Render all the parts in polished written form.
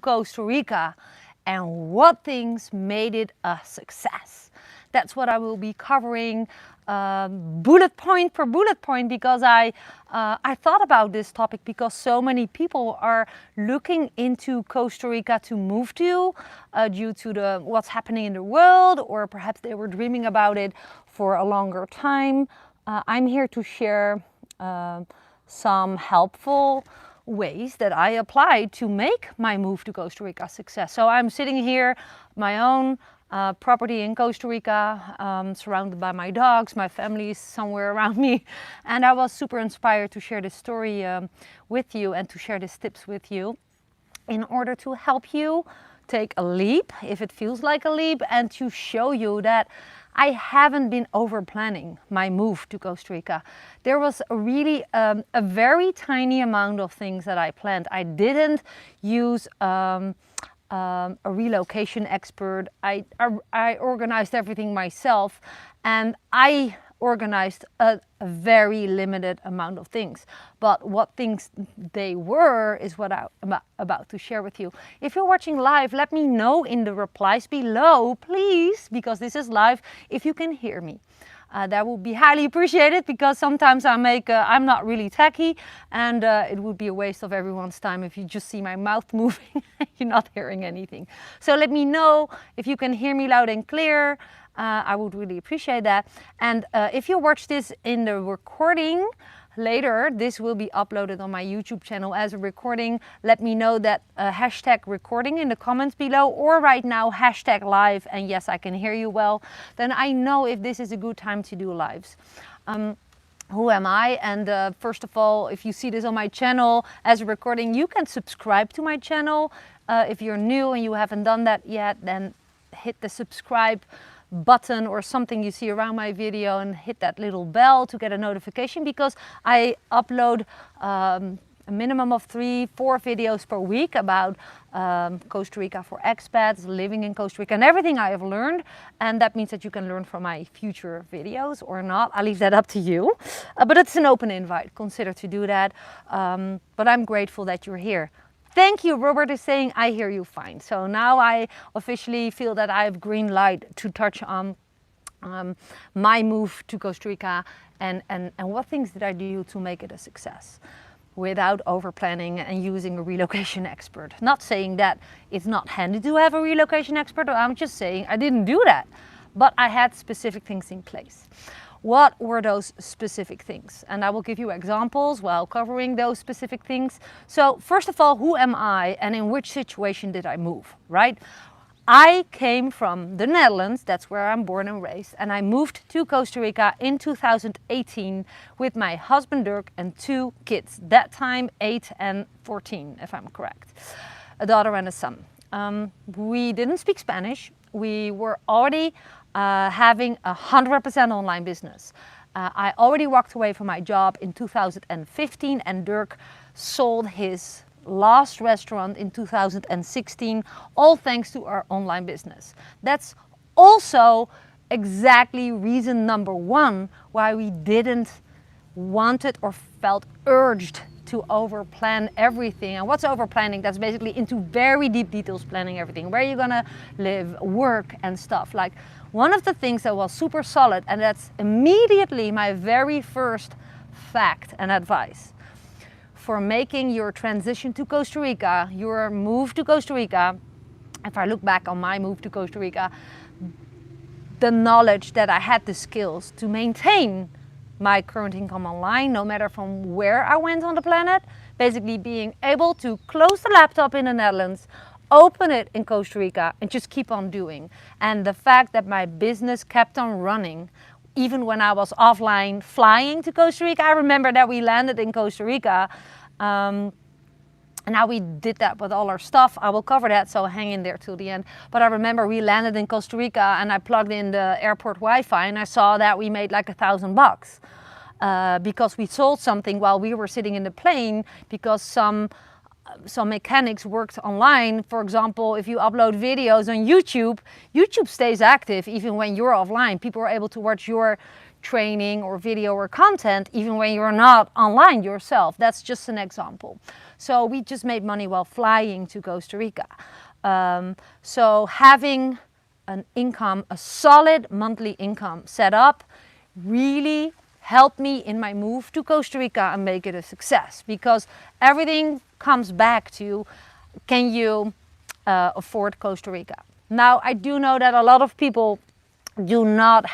Costa Rica and what things made it a success. That's what I will be covering bullet point per bullet point, because I thought about this topic because so many people are looking into Costa Rica to move to due to what's happening in the world, or perhaps they were dreaming about it for a longer time. I'm here to share some helpful ways that I applied to make my move to Costa Rica a success. So I'm sitting here, my own property in Costa Rica, surrounded by my dogs. My family is somewhere around me, and I was super inspired to share this story with you and to share these tips with you in order to help you take a leap if it feels like a leap, and to show you that I haven't been over planning my move to Costa Rica. There was a very tiny amount of things that I planned. I didn't use a relocation expert. I organized everything myself, and I organized a very limited amount of things. But what things they were is what I'm about to share with you. If you're watching live, let me know in the replies below, please, because this is live, if you can hear me. That would be highly appreciated, because sometimes I'm not really techy, and it would be a waste of everyone's time if you just see my mouth moving and you're not hearing anything. So let me know if you can hear me loud and clear. I would really appreciate that. And if you watch this in the recording later, this will be uploaded on my YouTube channel as a recording. Let me know that hashtag recording in the comments below, or right now hashtag live, and yes, I can hear you well. Then I know if this is a good time to do lives. Who am I? And first of all, if you see this on my channel as a recording, you can subscribe to my channel. If you're new and you haven't done that yet, then hit the subscribe button or something you see around my video, and hit that little bell to get a notification, because I upload a minimum of 3-4 videos per week about Costa Rica for expats, living in Costa Rica, and everything I have learned. And that means that you can learn from my future videos or not. I'll leave that up to you, but it's an open invite. Consider to do that. But I'm grateful that you're here. Thank you. Robert is saying, I hear you fine. So now I officially feel that I have green light to touch on my move to Costa Rica, and what things did I do to make it a success without over planning and using a relocation expert. Not saying that it's not handy to have a relocation expert, I'm just saying I didn't do that, but I had specific things in place. What were those specific things? And I will give you examples while covering those specific things. So first of all, who am I, and in which situation did I move, right? I came from the Netherlands, that's where I'm born and raised, and I moved to Costa Rica in 2018 with my husband Dirk and 2 kids, that time 8 and 14, if I'm correct, a daughter and a son. We didn't speak Spanish. We were already having 100% online business. I already walked away from my job in 2015, and Dirk sold his last restaurant in 2016, all thanks to our online business. That's also exactly reason number 1 why we didn't want it or felt urged to over plan everything. And what's over planning? That's basically into very deep details planning everything, where you're gonna live, work and stuff. Like, one of the things that was super solid, and that's immediately my very first fact and advice for making your transition to Costa Rica, your move to Costa Rica. If I look back on my move to Costa Rica, the knowledge that I had the skills to maintain my current income online, no matter from where I went on the planet. Basically being able to close the laptop in the Netherlands, open it in Costa Rica, and just keep on doing. And the fact that my business kept on running, even when I was offline flying to Costa Rica. I remember that we landed in Costa Rica, and now we did that with all our stuff. I will cover that, so hang in there till the end. But I remember we landed in Costa Rica and I plugged in the airport Wi-Fi, and I saw that we made like $1,000 because we sold something while we were sitting in the plane, because some mechanics worked online. For example, if you upload videos on YouTube, YouTube stays active even when you're offline. People are able to watch your training or video or content, even when you're not online yourself. That's just an example. So we just made money while flying to Costa Rica. So having an income, a solid monthly income set up, really helped me in my move to Costa Rica and make it a success, because everything comes back to, can you afford Costa Rica? Now, I do know that a lot of people do not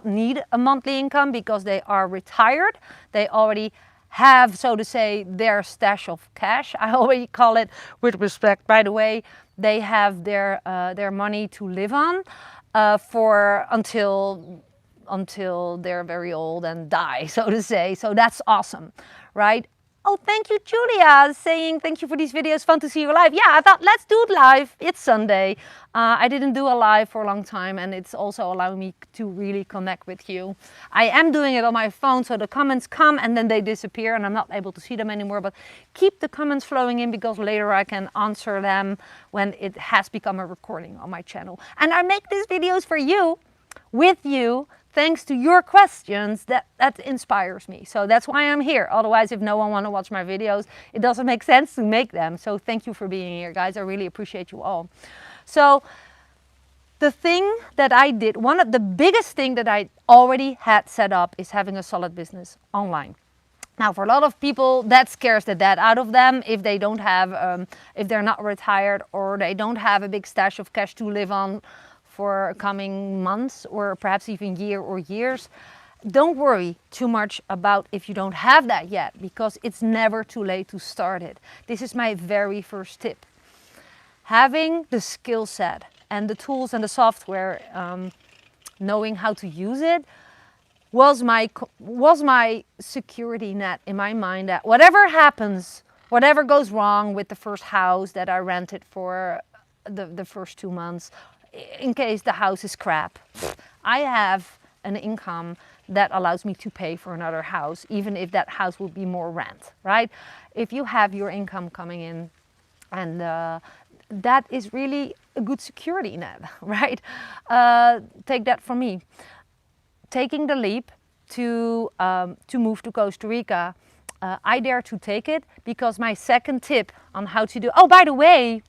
need a monthly income because they are retired. They already have, so to say, their stash of cash. I already call it, with respect, by the way, they have their money to live on for until they're very old and die, so to say. So that's awesome, right? Oh, thank you, Julia, saying thank you for these videos. Fun to see you live. Yeah, I thought let's do it live. It's Sunday. I didn't do a live for a long time, and it's also allowing me to really connect with you. I am doing it on my phone, so the comments come and then they disappear and I'm not able to see them anymore. But keep the comments flowing in, because later I can answer them when it has become a recording on my channel. And I make these videos for you, with you, thanks to your questions. That inspires me. So that's why I'm here. Otherwise, if no one wants to watch my videos, it doesn't make sense to make them. So thank you for being here, guys. I really appreciate you all. So the thing that I did, one of the biggest thing that I already had set up, is having a solid business online. Now, for a lot of people, that scares the dad out of them if they don't have, if they're not retired, or they don't have a big stash of cash to live on for coming months or perhaps even year or years. Don't worry too much about if you don't have that yet, because it's never too late to start it. This is my very first tip. Having the skill set and the tools and the software, knowing how to use it, was my security net in my mind, that whatever happens, whatever goes wrong with the first house that I rented for the first 2 months, in case the house is crap, I have an income that allows me to pay for another house, even if that house will be more rent, right? If you have your income coming in, and that is really a good security net, right? Take that from me. Taking the leap to move to Costa Rica, I dare to take it, because my second tip on how to do, oh, by the way,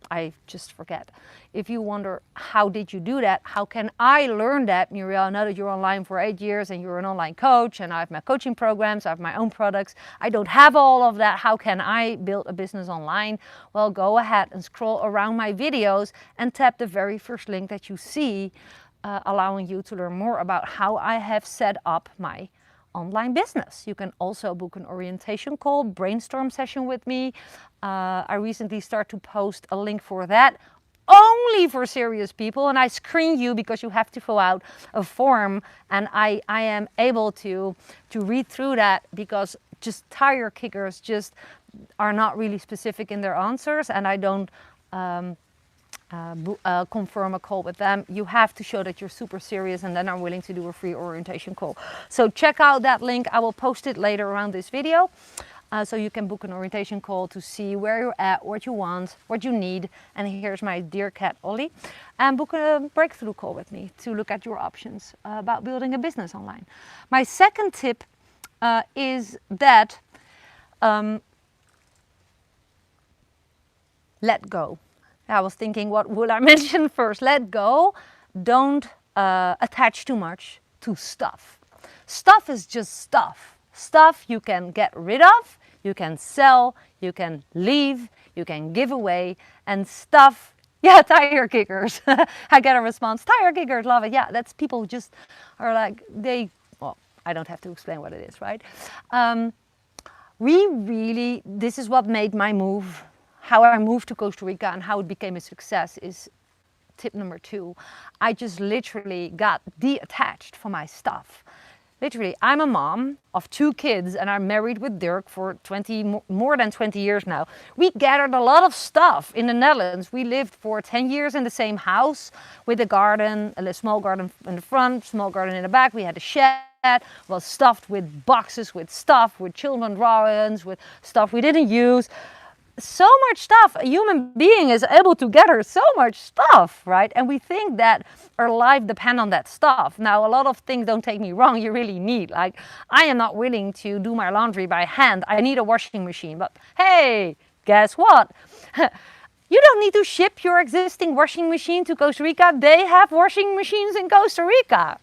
I just forget. If you wonder, how did you do that? How can I learn that, Muriel? I know that you're online for 8 years and you're an online coach, and I have my coaching programs, I have my own products. I don't have all of that. How can I build a business online? Well, go ahead and scroll around my videos and tap the very first link that you see, allowing you to learn more about how I have set up my online business. You can also book an orientation call, brainstorm session with me. I recently started to post a link for that, only for serious people, and I screen you because you have to fill out a form, and I am able to read through that, because just tire kickers just are not really specific in their answers, and I don't confirm a call with them. You have to show that you're super serious, and then I'm willing to do a free orientation call. So check out that link. I will post it later around this video. So you can book an orientation call to see where you're at, what you want, what you need. And here's my dear cat, Ollie. And book a breakthrough call with me to look at your options about building a business online. My second tip is that let go. I was thinking, what would I mention first? Let go. Don't attach too much to stuff. Stuff is just stuff. Stuff you can get rid of, you can sell, you can leave, you can give away, and stuff, yeah, tire kickers. I get a response, tire kickers, love it. Yeah, that's people who just are like, well, I don't have to explain what it is, right? This is what made my move, how I moved to Costa Rica and how it became a success, is tip number 2. I just literally got detached from my stuff. Literally, I'm a mom of 2 kids, and I'm married with Dirk for more than 20 years now. We gathered a lot of stuff in the Netherlands. We lived for 10 years in the same house with a garden, a small garden in the front, small garden in the back. We had a shed, well, stuffed with boxes, with stuff, with children's drawings, with stuff we didn't use. so much stuff. A human being is able to gather so much stuff, right? And we think that our life depends on that stuff. Now, a lot of things, don't take me wrong, you really need. Like, I am not willing to do my laundry by hand. I need a washing machine. But hey, guess what? You don't need to ship your existing washing machine to Costa Rica. They have washing machines in Costa Rica.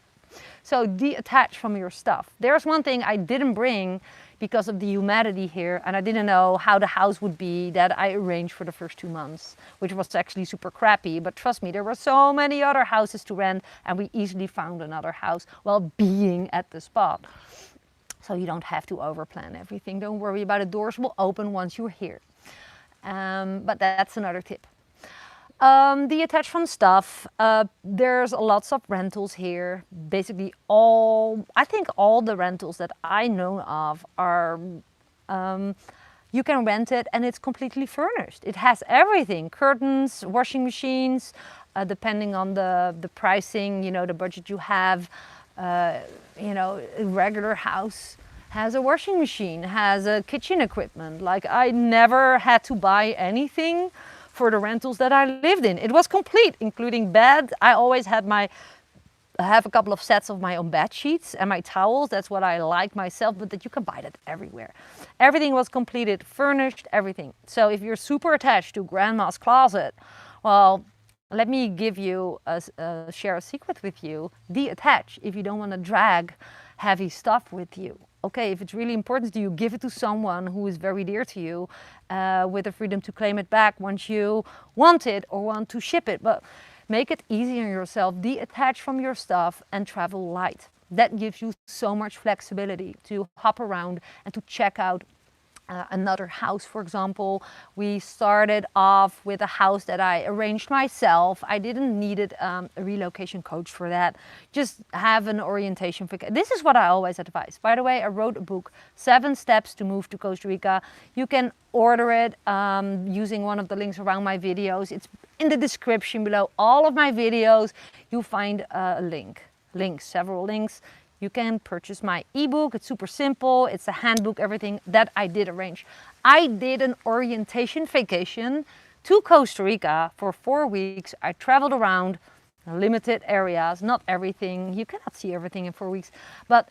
So detach from your stuff. There's one thing I didn't bring because of the humidity here, and I didn't know how the house would be, that I arranged for the first 2 months, which was actually super crappy. But trust me, there were so many other houses to rent, and we easily found another house while being at the spot. So you don't have to overplan everything. Don't worry about it. Doors will open once you're here. But that's another tip. Detach from stuff. There's lots of rentals here. Basically I think all the rentals that I know of are, you can rent it and it's completely furnished. It has everything, curtains, washing machines, depending on the pricing, the budget you have. A regular house has a washing machine, has a kitchen equipment. Like, I never had to buy anything for the rentals that I lived in. It was complete, including bed. I always had I have a couple of sets of my own bed sheets and my towels. That's what I like myself, but that you can buy that everywhere. Everything was completed, furnished, everything. So if you're super attached to grandma's closet, well, let me share a secret with you. Detach if you don't want to drag heavy stuff with you. Okay, if it's really important to you, give it to someone who is very dear to you, with the freedom to claim it back once you want it or want to ship it. But make it easy on yourself. Detach from your stuff and travel light. That gives you so much flexibility to hop around and to check out another house. For example, we started off with a house that I arranged myself. I didn't need a relocation coach for that. Just have an orientation. This is what I always advise. By the way, I wrote a book, 7 Steps to Move to Costa Rica. You can order it using one of the links around my videos. It's in the description below all of my videos. You'll find a several links. You can purchase my ebook. It's super simple. It's a handbook, everything that I did arrange. I did an orientation vacation to Costa Rica for 4 weeks. I traveled around limited areas, not everything. You cannot see everything in 4 weeks. But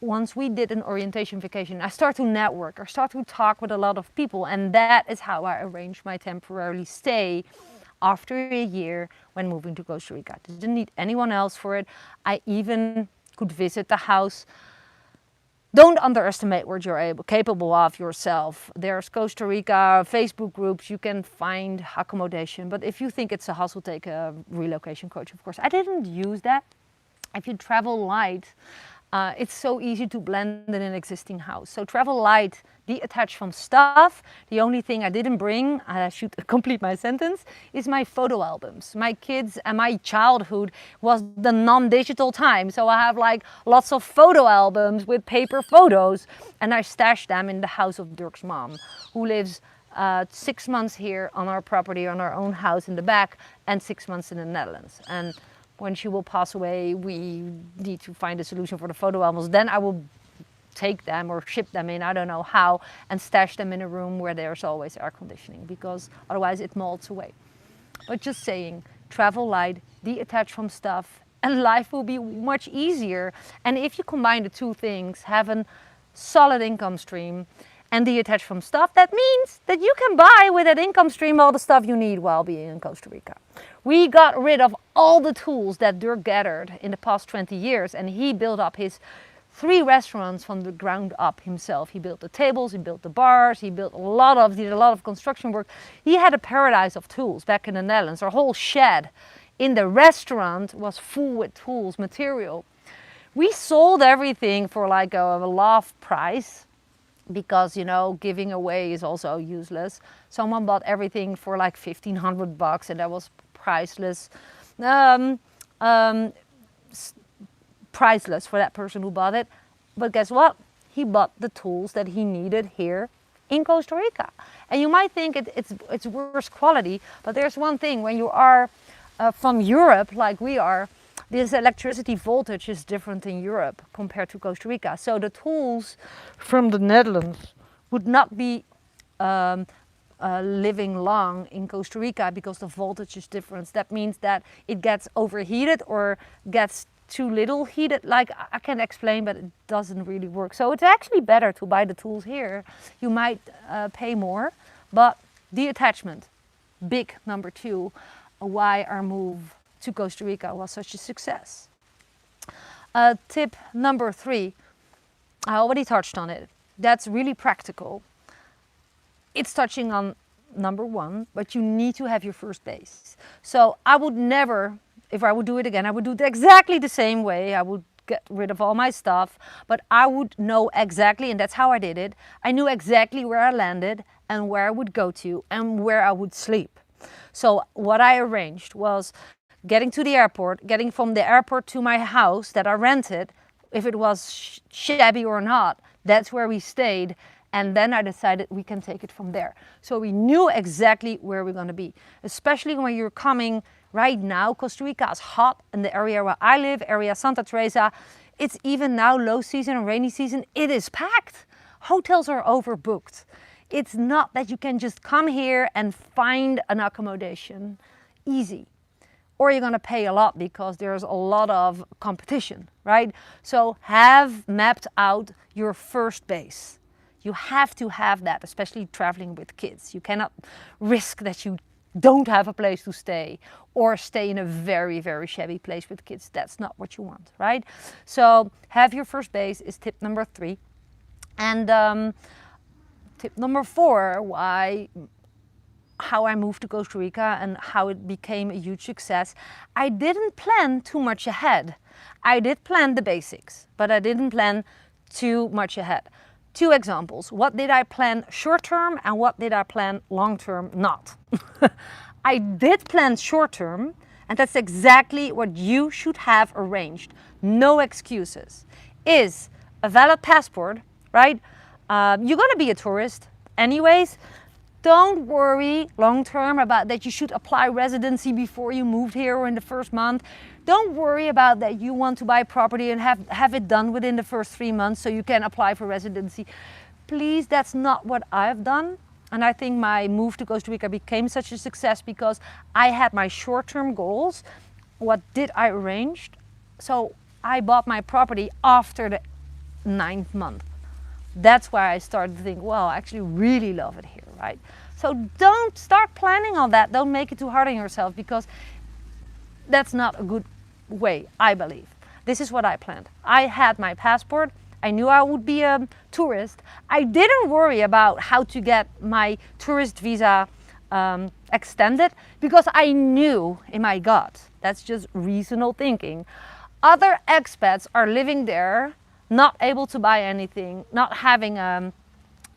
once we did an orientation vacation, I start to network. I start to talk with a lot of people. And that is how I arranged my temporary stay after a year when moving to Costa Rica. I didn't need anyone else for it. I even could visit the house. Don't underestimate what you're capable of yourself. There's Costa Rica Facebook groups. You can find accommodation. But if you think it's a hassle, take a relocation coach, of course. I didn't use that. If you travel light, it's so easy to blend in an existing house. So travel light, detach from stuff. The only thing I didn't bring, I should complete my sentence, is my photo albums. My kids and my childhood was the non-digital time. So I have like lots of photo albums with paper photos, and I stashed them in the house of Dirk's mom, who lives 6 months here on our property, on our own house in the back, and 6 months in the Netherlands. And when she will pass away, we need to find a solution for the photo albums. Then I will take them or ship them in, I don't know how, and stash them in a room where there's always air conditioning, because otherwise it molds away. But just saying, travel light, detach from stuff, and life will be much easier. And if you combine the two things, have a solid income stream and detach from stuff, that means that you can buy with that income stream all the stuff you need while being in Costa Rica. We got rid of all the tools that Dirk gathered in the past 20 years, and he built up his 3 restaurants from the ground up himself. He built the tables, he built the bars, he did a lot of construction work. He had a paradise of tools back in the Netherlands. Our whole shed in the restaurant was full with tools, material. We sold everything for like a low price, because giving away is also useless. Someone bought everything for like $1,500, and that was priceless. Priceless for that person who bought it. But guess what? He bought the tools that he needed here in Costa Rica. And you might think it's worse quality, but there's one thing: when you are from Europe, like we are, this electricity voltage is different in Europe compared to Costa Rica. So the tools from the Netherlands would not be living long in Costa Rica because the voltage is different. That means that it gets overheated or gets too little heated. Like I can explain, but it doesn't really work. So it's actually better to buy the tools here. You might pay more, but the attachment, big number 2, why our move to Costa Rica was such a success. Tip number 3, I already touched on it. That's really practical. It's touching on number 1, but you need to have your first base. So I would never, if I would do it again, I would do it exactly the same way. I would get rid of all my stuff, but I would know exactly, and that's how I did it. I knew exactly where I landed and where I would go to and where I would sleep. So what I arranged was getting to the airport, getting from the airport to my house that I rented, if it was shabby or not, that's where we stayed. And then I decided we can take it from there. So we knew exactly where we're going to be, especially when you're coming right now. Costa Rica is hot in the area where I live, area Santa Teresa. It's even now low season and rainy season. It is packed. Hotels are overbooked. It's not that you can just come here and find an accommodation easy. Or you're going to pay a lot because there's a lot of competition, right? So have mapped out your first base. You have to have that, especially traveling with kids. You cannot risk that you don't have a place to stay or stay in a very, very shabby place with kids. That's not what you want, right? So have your first base is tip number 3. And tip number 4, how I moved to Costa Rica and how it became a huge success. I didn't plan too much ahead. I did plan the basics, but I didn't plan too much ahead. 2 examples. What did I plan short term and what did I plan long term not? I did plan short term, and that's exactly what you should have arranged. No excuses. Is a valid passport, right? You're going to be a tourist anyways. Don't worry long term about that you should apply residency before you moved here or in the first month. Don't worry about that you want to buy property and have it done within the first 3 months so you can apply for residency. Please, that's not what I've done. And I think my move to Costa Rica became such a success because I had my short-term goals. What did I arrange? So I bought my property after the 9th month. That's why I started to think, well, I actually really love it here, right? So don't start planning on that. Don't make it too hard on yourself because that's not a good way, I believe. This is what I planned. I had my passport. I knew I would be a tourist. I didn't worry about how to get my tourist visa extended because I knew in my gut, that's just reasonable thinking. Other expats are living there, not able to buy anything, not having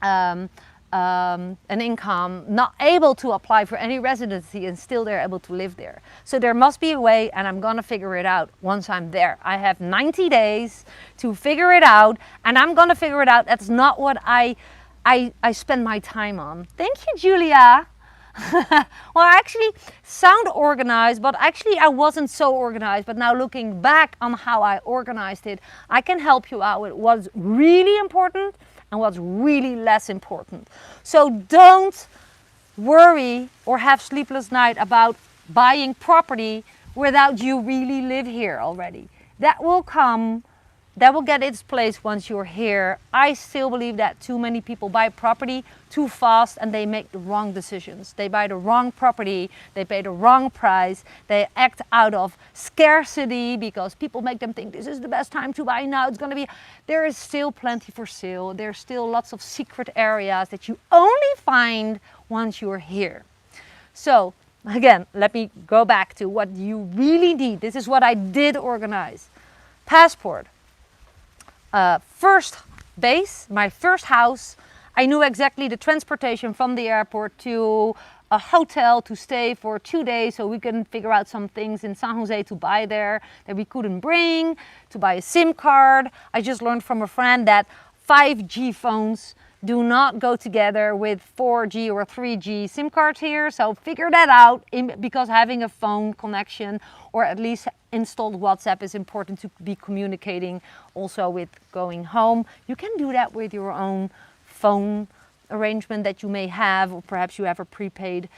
an income, not able to apply for any residency, and still they're able to live there. So there must be a way, and I'm gonna figure it out once I'm there. I have 90 days to figure it out, and I'm gonna figure it out. That's not what I spend my time on. Thank you, Julia. Well, I actually sound organized, but actually I wasn't so organized. But now looking back on how I organized it, I can help you out with what's really important and what's really less important. So don't worry or have sleepless night about buying property without you really live here already. That will come. That will get its place once you're here. I still believe that too many people buy property too fast and they make the wrong decisions. They buy the wrong property, they pay the wrong price, they act out of scarcity because people make them think this is the best time to buy now. It's gonna be, there is still plenty for sale. There's still lots of secret areas that you only find once you're here. So again, let me go back to what you really need. This is what I did organize. Passport. First base, my first house. I knew exactly the transportation from the airport to a hotel to stay for 2 days so we can figure out some things in San Jose to buy there that we couldn't bring, to buy a SIM card. I just learned from a friend that 5G phones do not go together with 4G or 3G SIM cards here. So figure that out because having a phone connection or at least installed WhatsApp is important to be communicating also with going home. You can do that with your own phone arrangement that you may have, or perhaps you have a prepaid.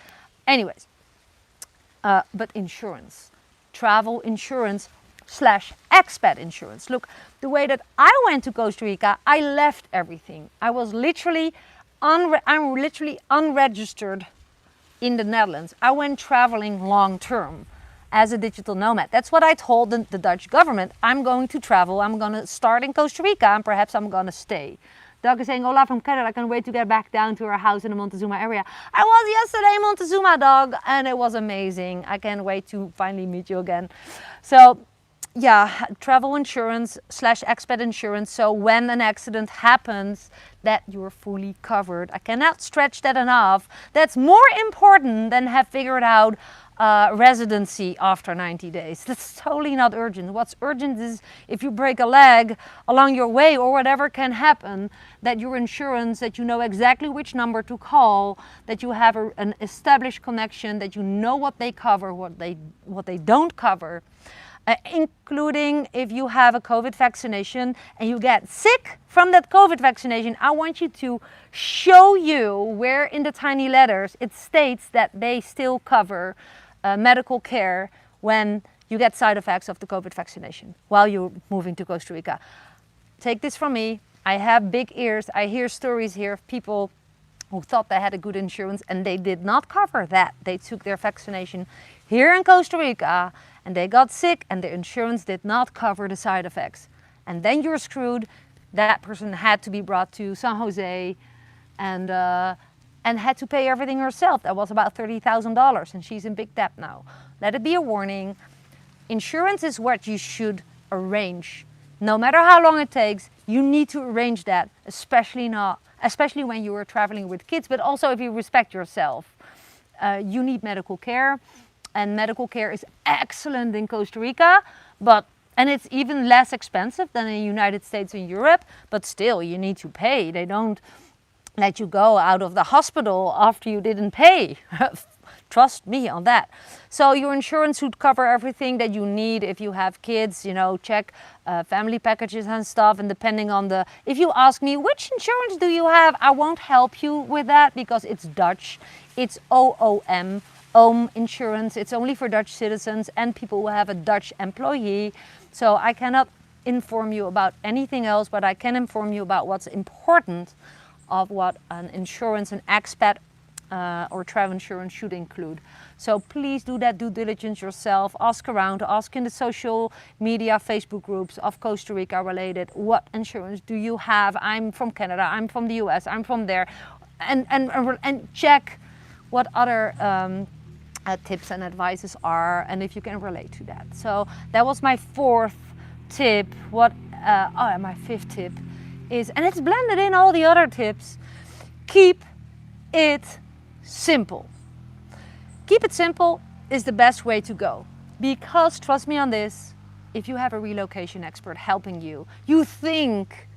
Anyways, but insurance, travel insurance slash expat insurance. Look, the way that I went to Costa Rica, I left everything. I was literally, I'm literally unregistered in the Netherlands. I went traveling long term as a digital nomad. That's what I told the Dutch government. I'm going to travel. I'm going to start in Costa Rica and perhaps I'm going to stay. Doug is saying, Hola from Canada, I can't wait to get back down to our house in the Montezuma area. I was yesterday in Montezuma, Doug, and it was amazing. I can't wait to finally meet you again. So yeah, travel insurance slash expat insurance. So when an accident happens, that you're fully covered. I cannot stretch that enough. That's more important than have figured out residency after 90 days. That's totally not urgent. What's urgent is if you break a leg along your way or whatever can happen, that your insurance, that you know exactly which number to call, that you have an established connection, that you know what they cover, what they don't cover. Including if you have a COVID vaccination and you get sick from that COVID vaccination, I want you to show you where in the tiny letters it states that they still cover medical care when you get side effects of the COVID vaccination while you're moving to Costa Rica. Take this from me. I have big ears. I hear stories here of people who thought they had a good insurance and they did not cover that. They took their vaccination here in Costa Rica and they got sick and the insurance did not cover the side effects. And then you're screwed. That person had to be brought to San Jose and had to pay everything herself. That was about $30,000 and she's in big debt now. Let it be a warning. Insurance is what you should arrange. No matter how long it takes, you need to arrange that, especially when you are traveling with kids, but also if you respect yourself. You need medical care. And medical care is excellent in Costa Rica, and it's even less expensive than in the United States and Europe, but still you need to pay. They don't let you go out of the hospital after you didn't pay. Trust me on that. So your insurance should cover everything that you need. If you have kids, check family packages and stuff. And depending on if you ask me, which insurance do you have? I won't help you with that because it's Dutch. It's OOM. Insurance. It's only for Dutch citizens and people who have a Dutch employee. So I cannot inform you about anything else, but I can inform you about what's important of what an insurance, an expat or travel insurance should include. So please do that due diligence yourself. Ask around, ask in the social media Facebook groups of Costa Rica related, what insurance do you have? I'm from Canada, I'm from the US, I'm from there. And check what other tips and advices are and if you can relate to that. So that was my fourth tip. My fifth tip is, and it's blended in all the other tips, keep it simple. Keep it simple is the best way to go because, trust me on this, if you have a relocation expert helping you, you think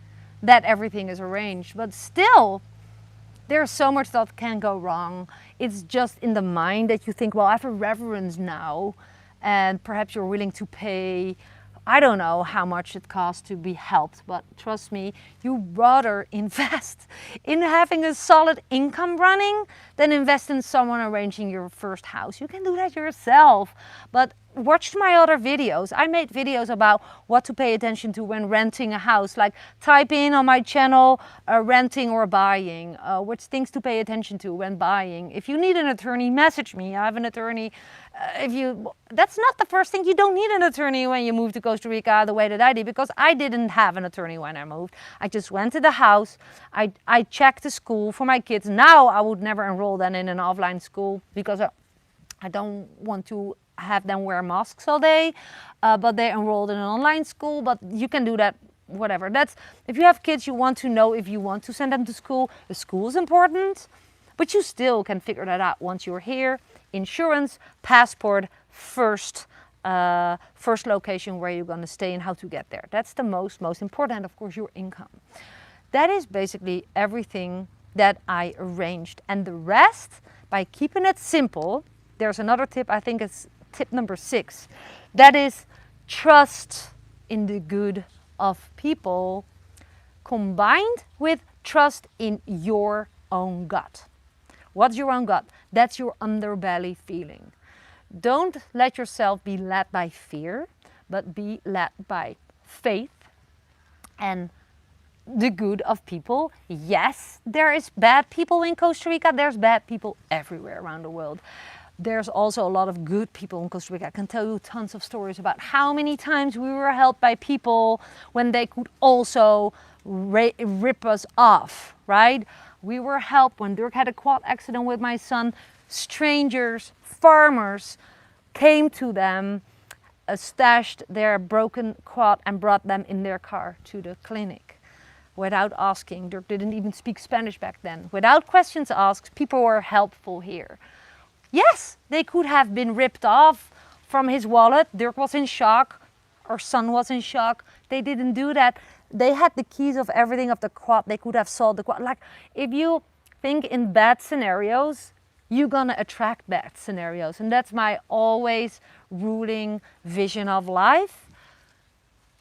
that everything is arranged, but still there's so much that can go wrong. It's just in the mind that you think, well, I have a reference now and perhaps you're willing to pay, I don't know how much it costs to be helped, but trust me, you rather invest in having a solid income running than invest in someone arranging your first house. You can do that yourself, but watch my other videos. I made videos about what to pay attention to when renting a house. Like type in on my channel, renting or buying, which things to pay attention to when buying. If you need an attorney, message me. I have an attorney. That's not the first thing. You don't need an attorney when you move to Costa Rica the way that I did, because I didn't have an attorney when I moved. I just went to the house. I checked the school for my kids. Now I would never enroll them in an offline school because I don't want to have them wear masks all day, but they enrolled in an online school. But you can do that, whatever. That's if you have kids, you want to know if you want to send them to school. The school is important, but you still can figure that out once you're here. Insurance, passport, first location where you're going to stay and how to get there. That's the most important, and of course your income. That is basically everything that I arranged, and the rest, by keeping it simple. There's another tip, I think it's tip number 6. That is trust in the good of people combined with trust in your own gut. What's your own gut? That's your underbelly feeling. Don't let yourself be led by fear, but be led by faith and the good of people. Yes, there is bad people in Costa Rica. There's bad people everywhere around the world. There's also a lot of good people in Costa Rica. I can tell you tons of stories about how many times we were helped by people when they could also rip us off, right? We were helped when Dirk had a quad accident with my son. Strangers, farmers came to them, stashed their broken quad and brought them in their car to the clinic without asking. Dirk didn't even speak Spanish back then. Without questions asked, people were helpful here. Yes, they could have been ripped off from his wallet. Dirk was in shock. Our son was in shock. They didn't do that. They had the keys of everything of the quad. They could have solved the quad. Like, if you think in bad scenarios, you're gonna attract bad scenarios. And that's my always ruling vision of life.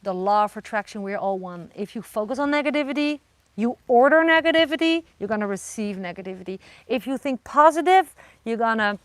The law of attraction, we're all one. If you focus on negativity, you order negativity, you're gonna receive negativity. If you think positive, you're gonna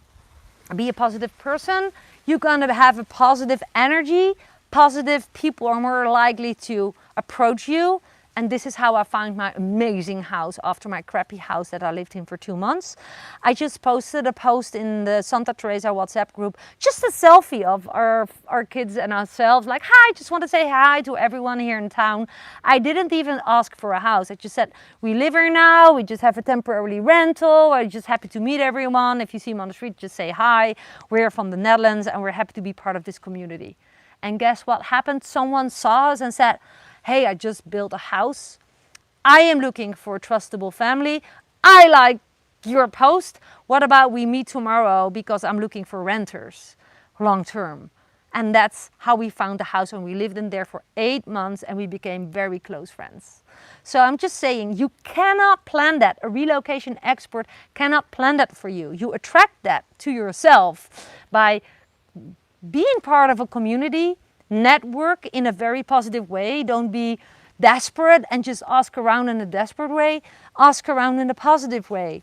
be a positive person. You're gonna have a positive energy. Positive people are more likely to approach you. And this is how I found my amazing house after my crappy house that I lived in for 2 months. I just posted a post in the Santa Teresa WhatsApp group, just a selfie of our kids and ourselves, like, hi, just want to say hi to everyone here in town. I didn't even ask for a house. I just said, we live here now, we just have a temporary rental, I'm just happy to meet everyone. If you see me on the street, just say hi. We're from the Netherlands and we're happy to be part of this community. And guess what happened? Someone saw us and said, hey, I just built a house. I am looking for a trustable family. I like your post. What about we meet tomorrow because I'm looking for renters long term. And that's how we found the house, and we lived in there for 8 months and we became very close friends. So I'm just saying, you cannot plan that. A relocation expert cannot plan that for you. You attract that to yourself by being part of a community. Network in a very positive way. Don't be desperate and just ask around in a desperate way. Ask around in a positive way.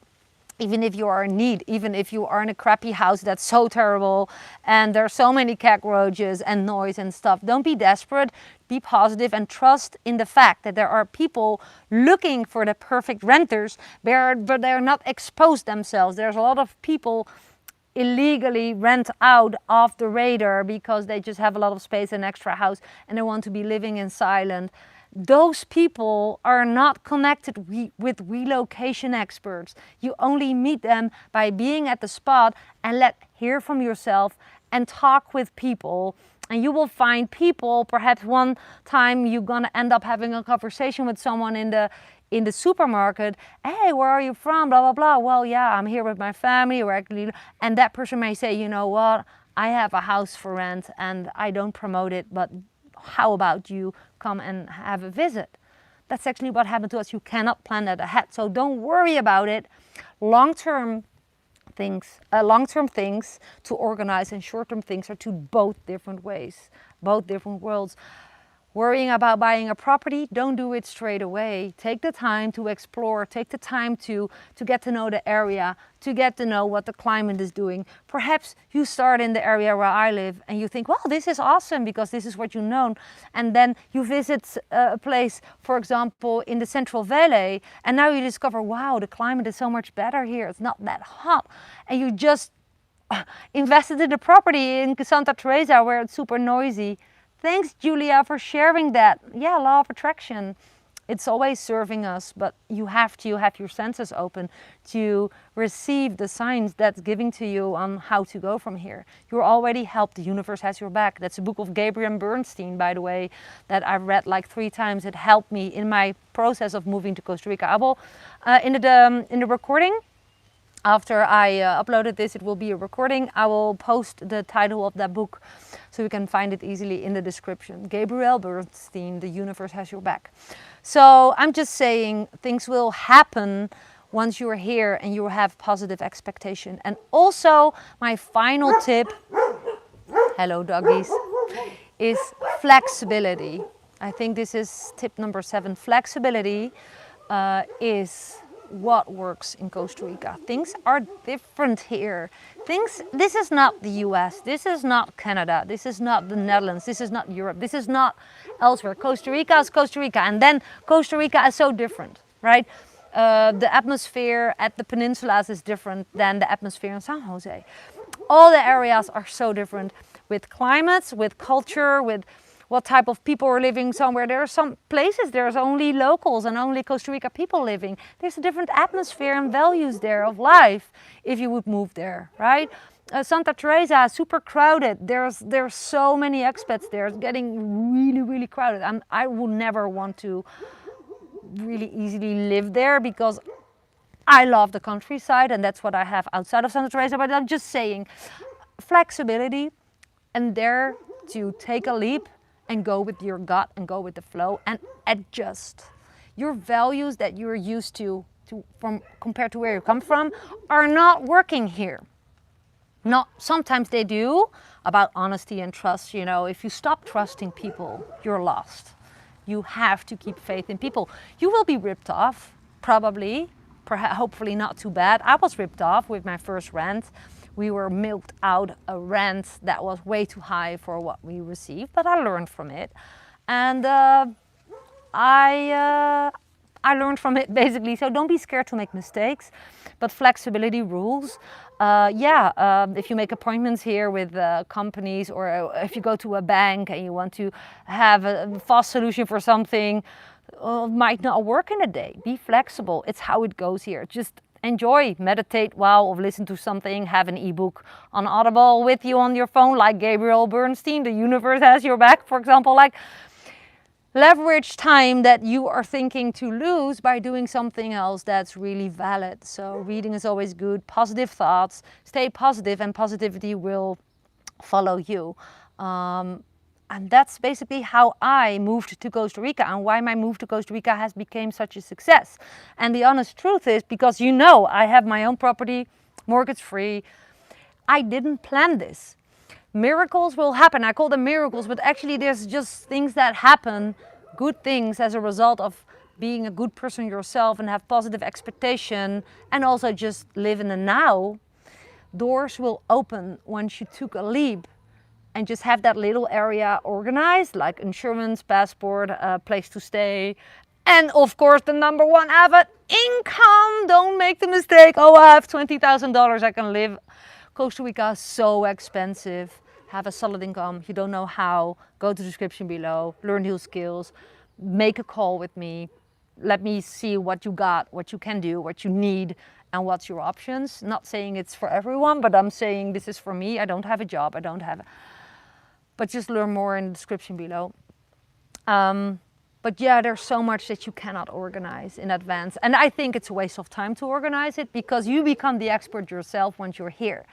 Even if you are in need, even if you are in a crappy house that's so terrible and there are so many cockroaches and noise and stuff, don't be desperate. Be positive and trust in the fact that there are people looking for the perfect renters, but they're not exposed themselves. There's a lot of people illegally rent out off the radar because they just have a lot of space, an extra house, and they want to be living in silence. Those people are not connected with relocation experts. You only meet them by being at the spot and hear from yourself and talk with people. And you will find people, perhaps one time you're gonna end up having a conversation with someone in the supermarket. Hey, where are you from? Blah, blah, blah. Well, yeah, I'm here with my family. And that person may say, you know what? I have a house for rent and I don't promote it, but how about you come and have a visit? That's actually what happened to us. You cannot plan that ahead. So don't worry about it. Long-term things to organize and short-term things are two both different ways, both different worlds. Worrying about buying a property, don't do it straight away. Take the time to explore, take the time to get to know the area, to get to know what the climate is doing. Perhaps you start in the area where I live and you think, well, this is awesome because this is what you know. And then you visit a place, for example, in the Central Valley, and now you discover, wow, the climate is so much better here. It's not that hot. And you just invested in the property in Santa Teresa where it's super noisy. Thanks, Julia, for sharing that. Yeah, law of attraction. It's always serving us, but you have to have your senses open to receive the signs that's giving to you on how to go from here. You're already helped. The universe has your back. That's a book of Gabriel Bernstein, by the way, that I've read like 3 times. It helped me in my process of moving to Costa Rica. I will, in the recording, after I uploaded this, it will be a recording. I will post the title of that book so you can find it easily in the description. Gabriel Bernstein, The Universe Has Your Back. So I'm just saying things will happen once you're here and you have positive expectation. And also my final tip, hello doggies, is flexibility. I think this is tip number 7. Flexibility is what works in Costa Rica. Things are different here. This is not the US, this is not Canada, this is not the Netherlands, this is not Europe, this is not elsewhere. Costa Rica is Costa Rica, and then Costa Rica is so different, right? The atmosphere at the peninsulas is different than the atmosphere in San Jose. All the areas are so different with climates, with culture, with what type of people are living somewhere. There are some places there's only locals and only Costa Rica people living. There's a different atmosphere and values there of life if you would move there, right? Santa Teresa is super crowded. There's so many expats there. It's getting really, really crowded. I would never want to really easily live there because I love the countryside and that's what I have outside of Santa Teresa. But I'm just saying, flexibility and dare to take a leap and go with your gut and go with the flow and adjust. Your values that you're used to from compared to where you come from are not working here. Not sometimes they do, about honesty and trust. You know, if you stop trusting people, you're lost. You have to keep faith in people. You will be ripped off, probably, perhaps, hopefully not too bad. I was ripped off with my first rent. We were milked out a rent that was way too high for what we received, but I learned from it. And I learned from it basically. So don't be scared to make mistakes, but flexibility rules. If you make appointments here with companies, or if you go to a bank and you want to have a fast solution for something, might not work in a day. Be flexible. It's how it goes here. Just enjoy, meditate while or listen to something, have an ebook on Audible with you on your phone, like Gabriel Bernstein, The Universe Has Your Back, for example. Like, leverage time that you are thinking to lose by doing something else that's really valid. So reading is always good. Positive thoughts, stay positive, and positivity will follow you. And that's basically how I moved to Costa Rica and why my move to Costa Rica has become such a success. And the honest truth is, because you know I have my own property, mortgage free, I didn't plan this. Miracles will happen. I call them miracles, but actually there's just things that happen, good things as a result of being a good person yourself and have positive expectation and also just live in the now. Doors will open once you took a leap and just have that little area organized, like insurance, passport, place to stay. And of course, the number one, have an income. Don't make the mistake, oh, I have $20,000, I can live. Costa Rica is so expensive. Have a solid income. You don't know how, go to the description below, learn new skills, make a call with me. Let me see what you got, what you can do, what you need, and what's your options. Not saying it's for everyone, but I'm saying this is for me. I don't have a job, but just learn more in the description below. But yeah, there's so much that you cannot organize in advance. And I think it's a waste of time to organize it because you become the expert yourself once you're here.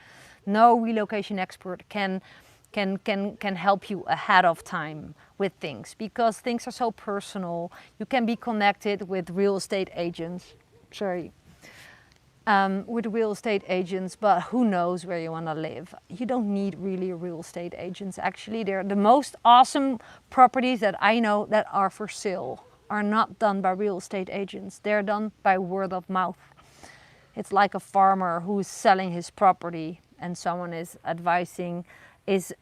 No relocation expert can help you ahead of time with things because things are so personal. You can be connected with real estate agents. With real estate agents, but who knows where you want to live. You don't need really real estate agents. Actually, they're the most awesome properties that I know that are for sale are not done by real estate agents. They're done by word of mouth. It's like a farmer who is selling his property and someone is advising, is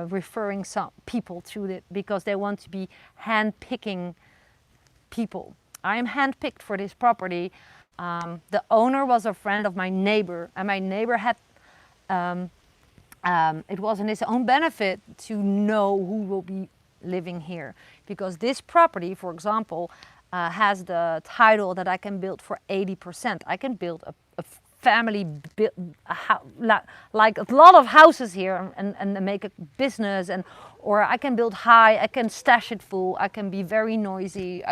referring some people to it because they want to be hand-picking people. I am hand-picked for this property. The owner was a friend of my neighbor, and my neighbor had, it was in his own benefit to know who will be living here. Because this property, for example, has the title that I can build for 80%. I can build a family, like a lot of houses here and make a business, or I can build high, I can stash it full, I can be very noisy,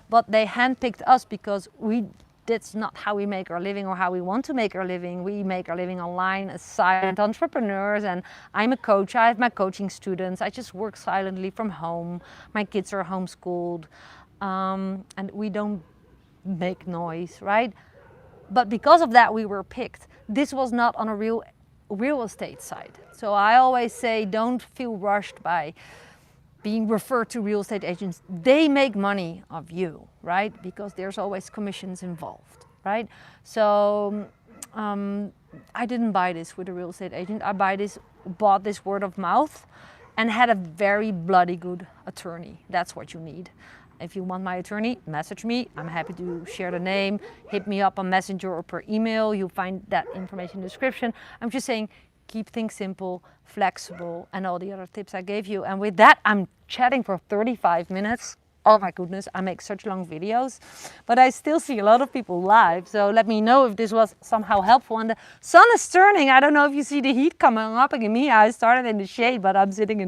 but they handpicked us because that's not how we make our living or how we want to make our living. We make our living online as silent entrepreneurs, and I'm a coach. I have my coaching students. I just work silently from home. My kids are homeschooled, and we don't make noise, right? But because of that, we were picked. This was not on a real estate site. So I always say, don't feel rushed by being referred to real estate agents, they make money of you, right? Because there's always commissions involved, right? So I didn't buy this with a real estate agent. I bought this word of mouth and had a very bloody good attorney. That's what you need. If you want my attorney, message me. I'm happy to share the name. Hit me up on Messenger or per email. You'll find that information in the description. I'm just saying, keep things simple, flexible, and all the other tips I gave you. And with that, I'm chatting for 35 minutes. Oh my goodness, I make such long videos, but I still see a lot of people live. So let me know if this was somehow helpful. And the sun is turning. I don't know if you see the heat coming up against me. I started in the shade, but I'm sitting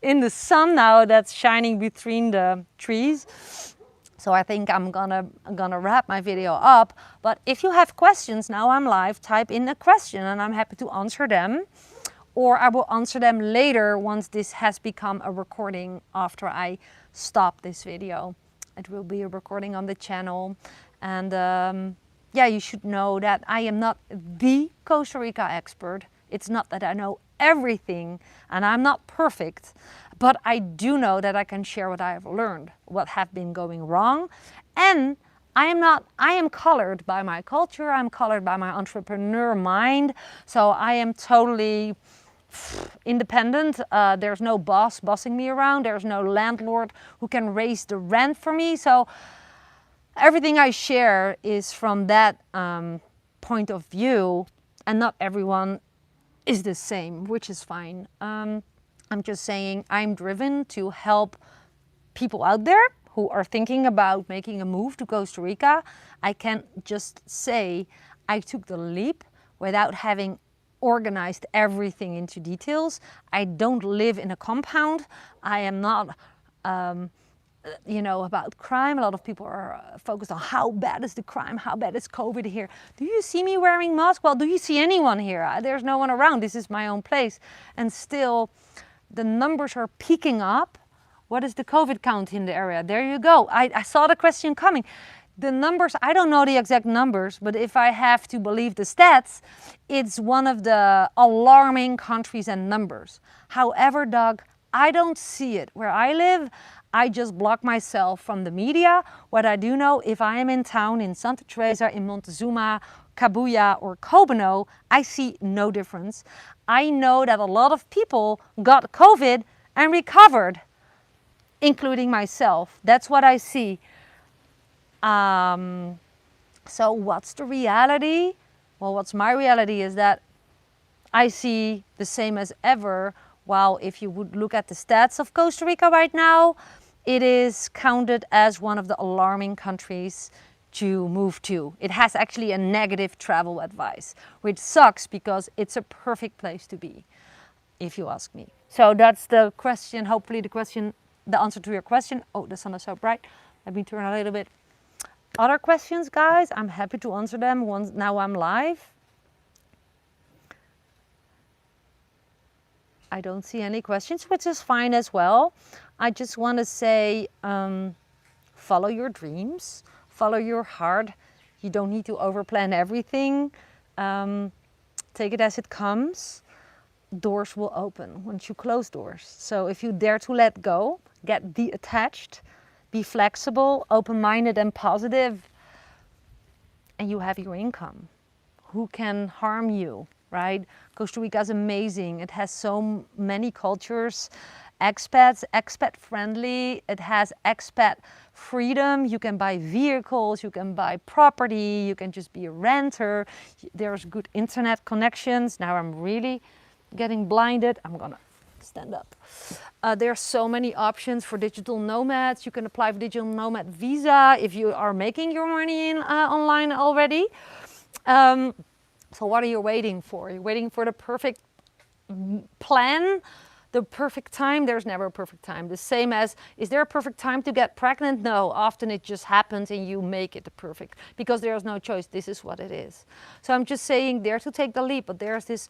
in the sun now that's shining between the trees. So I think I'm gonna wrap my video up. But if you have questions, now I'm live, type in a question and I'm happy to answer them. Or I will answer them later once this has become a recording after I stop this video. It will be a recording on the channel. And yeah, you should know that I am not the Costa Rica expert. It's not that I know everything and I'm not perfect, but I do know that I can share what I have learned, what have been going wrong. And I am colored by my culture. I'm colored by my entrepreneur mind. So I am totally independent. There's no boss bossing me around. There's no landlord who can raise the rent for me. So everything I share is from that point of view, and not everyone is the same, which is fine. I'm just saying I'm driven to help people out there who are thinking about making a move to Costa Rica. I can't just say I took the leap without having organized everything into details. I don't live in a compound. I am not, you know, about crime. A lot of people are focused on how bad is the crime, how bad is COVID here. Do you see me wearing mask? Well, do you see anyone here? There's no one around. This is my own place. And still, the numbers are peaking up. What is the COVID count in the area? There you go. I saw the question coming. The numbers, I don't know the exact numbers, but if I have to believe the stats, it's one of the alarming countries and numbers. However, Doug, I don't see it. Where I live, I just block myself from the media. What I do know, if I am in town in Santa Teresa, in Montezuma, Cabuya or Cobano, I see no difference. I know that a lot of people got COVID and recovered, including myself. That's what I see. So what's the reality? Well, what's my reality is that I see the same as ever. While if you would look at the stats of Costa Rica right now, it is counted as one of the alarming countries to move to. It has actually a negative travel advice, which sucks because it's a perfect place to be, if you ask me. So that's the question, hopefully the answer to your question. Oh, the sun is so bright. Let me turn a little bit. Other questions, guys? I'm happy to answer them once now I'm live. I don't see any questions, which is fine as well. I just want to say, follow your dreams, follow your heart. You don't need to overplan everything. Take it as it comes. Doors will open once you close doors. So if you dare to let go, get detached, be flexible, open-minded and positive, and you have your income. Who can harm you, right? Costa Rica is amazing. It has so many cultures, expats, expat friendly. It has expat freedom. You can buy vehicles, you can buy property, you can just be a renter. There's good internet connections. Now I'm really getting blinded. I'm gonna stand up. There are so many options for digital nomads. You can apply for digital nomad visa if you are making your money in online already. So what are you waiting for? You're waiting for the perfect plan, the perfect time. There's never a perfect time. The same as, is there a perfect time to get pregnant? No, often it just happens and you make it the perfect because there's no choice. This is what it is. So I'm just saying, dare to take the leap, but there's this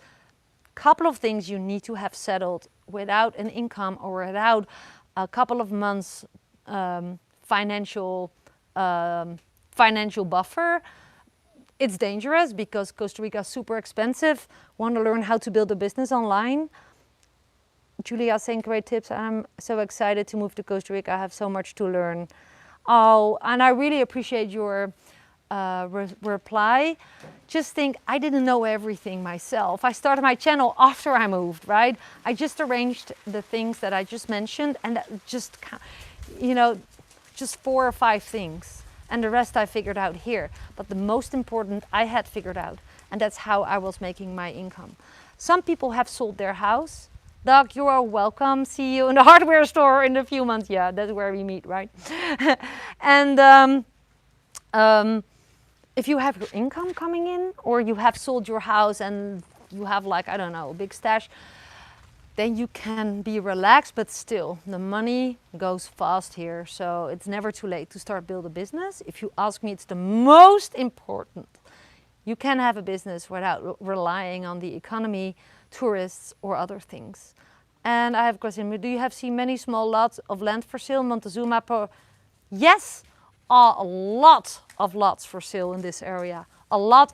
couple of things you need to have settled without an income or without a couple of months financial buffer. It's dangerous because Costa Rica is super expensive. Want to learn how to build a business online? Julia saying great tips. I'm so excited to move to Costa Rica. I have so much to learn. Oh, and I really appreciate your reply. Just think, I didn't know everything myself. I started my channel after I moved, right? I just arranged the things that I just mentioned, and that just, you know, just 4 or 5 things. And the rest I figured out here. But the most important I had figured out, and that's how I was making my income. Some people have sold their house. Doug, you are welcome. See you in the hardware store in a few months. Yeah, that's where we meet, right? And if you have your income coming in, or you have sold your house and you have, like, I don't know, a big stash, then you can be relaxed, but still the money goes fast here. So it's never too late to start build a business. If you ask me, it's the most important. You can have a business without relying on the economy, tourists, or other things. And I have a question. Do you have seen many small lots of land for sale in Montezuma? Yes, a lot of lots for sale in this area. A lot.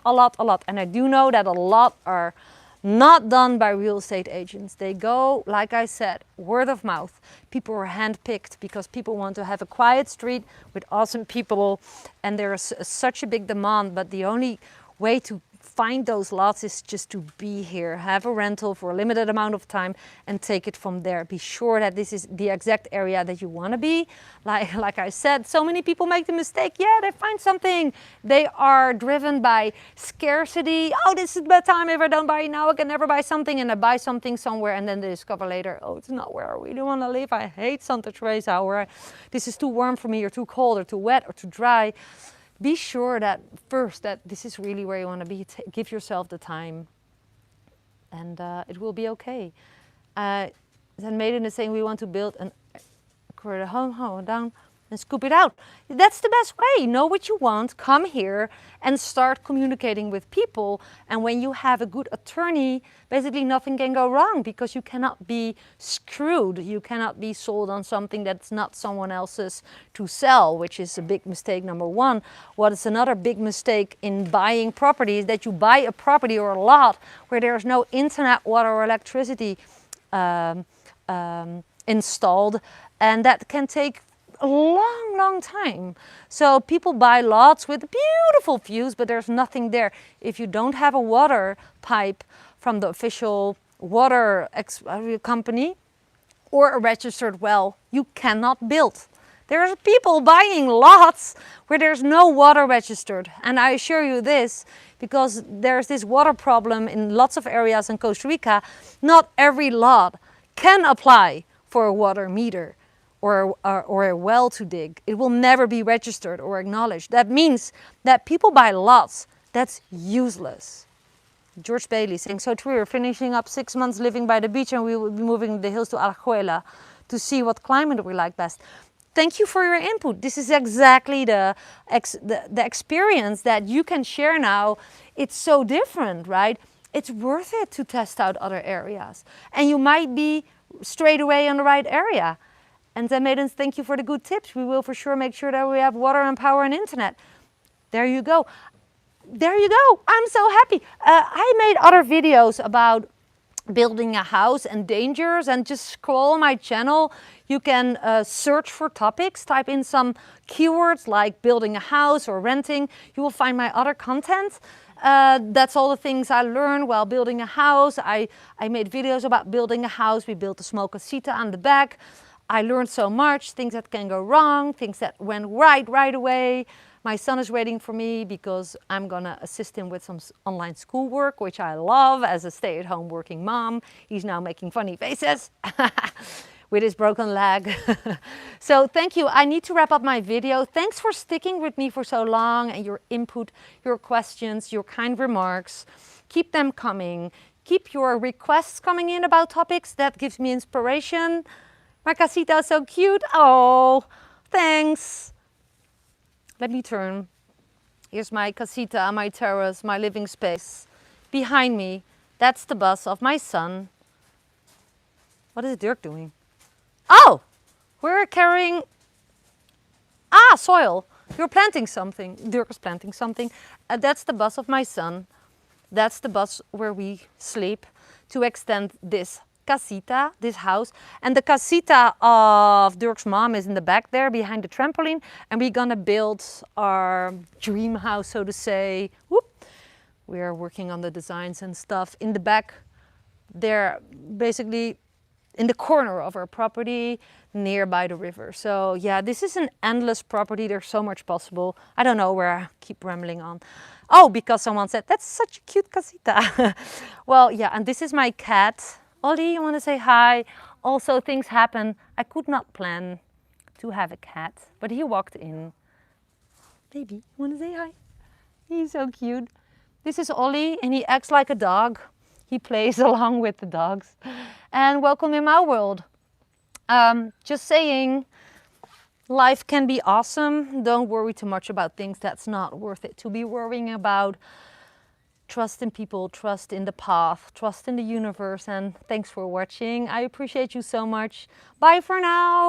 And I do know that a lot are not done by real estate agents. They go, like I said, word of mouth. People are handpicked because people want to have a quiet street with awesome people, and there is such a big demand, but the only way to find those lots is just to be here, have a rental for a limited amount of time, and take it from there. Be sure that this is the exact area that you want to be. Like I said, so many people make the mistake. Yeah, they find something. They are driven by scarcity. Oh, this is the time. If I don't buy it now, I can never buy something. And I buy something somewhere, and then they discover later, oh, it's not where I really want to live. I hate Santa Teresa, or this is too warm for me, or too cold, or too wet, or too dry. Be sure that first that this is really where you want to be. Give yourself the time, and it will be okay. Then Maiden is saying we want to build an create a home down and scoop it out. That's the best way. Know what you want, come here and start communicating with people. And when you have a good attorney, basically nothing can go wrong, because you cannot be screwed. You cannot be sold on something that's not someone else's to sell, which is a big mistake, number one. What is another big mistake in buying property is that you buy a property or a lot where there's no internet, water, or electricity installed, and that can take a long time. So people buy lots with beautiful views, but there's nothing there. If you don't have a water pipe from the official water company or a registered well, you cannot build. There's people buying lots where there's no water registered. And I assure you this, because there's this water problem in lots of areas in Costa Rica, not every lot can apply for a water meter or a well to dig. It will never be registered or acknowledged. That means that people buy lots. That's useless. George Bailey saying, so true, we're finishing up 6 months living by the beach, and we will be moving the hills to Alajuela to see what climate we like best. Thank you for your input. This is exactly the experience that you can share now. It's so different, right? It's worth it to test out other areas. And you might be straight away on the right area. And then Maidens, thank you for the good tips. We will for sure make sure that we have water and power and internet. There you go. There you go. I'm so happy. I made other videos about building a house and dangers, and just scroll my channel. You can search for topics, type in some keywords like building a house or renting. You will find my other content. That's all the things I learned while building a house. I made videos about building a house. We built a small casita on the back. I learned so much, things that can go wrong, things that went right away. My son is waiting for me because I'm gonna assist him with some online schoolwork, which I love as a stay-at-home working mom. He's now making funny faces with his broken leg. So thank you. I need to wrap up my video. Thanks for sticking with me for so long, and your input, your questions, your kind remarks. Keep them coming. Keep your requests coming in about topics. That gives me inspiration. My casita is so cute. Oh, thanks. Let me turn. Here's my casita, my terrace, my living space. Behind me, that's the bus of my son. What is Dirk doing? Oh, we're carrying, soil. You're planting something. Dirk is planting something. That's the bus of my son. That's the bus where we sleep to extend this casita, this house. And the casita of Dirk's mom is in the back there behind the trampoline. And we're gonna build our dream house, so to say. Whoop. We are working on the designs and stuff. In the back, they're basically in the corner of our property, nearby the river. So yeah, this is an endless property. There's so much possible. I don't know where I keep rambling on. Oh, because someone said, that's such a cute casita. Well, yeah, and this is my cat. Ollie, you want to say hi? Also, things happen. I could not plan to have a cat, but he walked in. Baby, you want to say hi? He's so cute. This is Ollie, and he acts like a dog. He plays along with the dogs. And welcome in my world. Just saying, life can be awesome. Don't worry too much about things that's not worth it to be worrying about. Trust in people, trust in the path, trust in the universe, and thanks for watching. I appreciate you so much. Bye for now.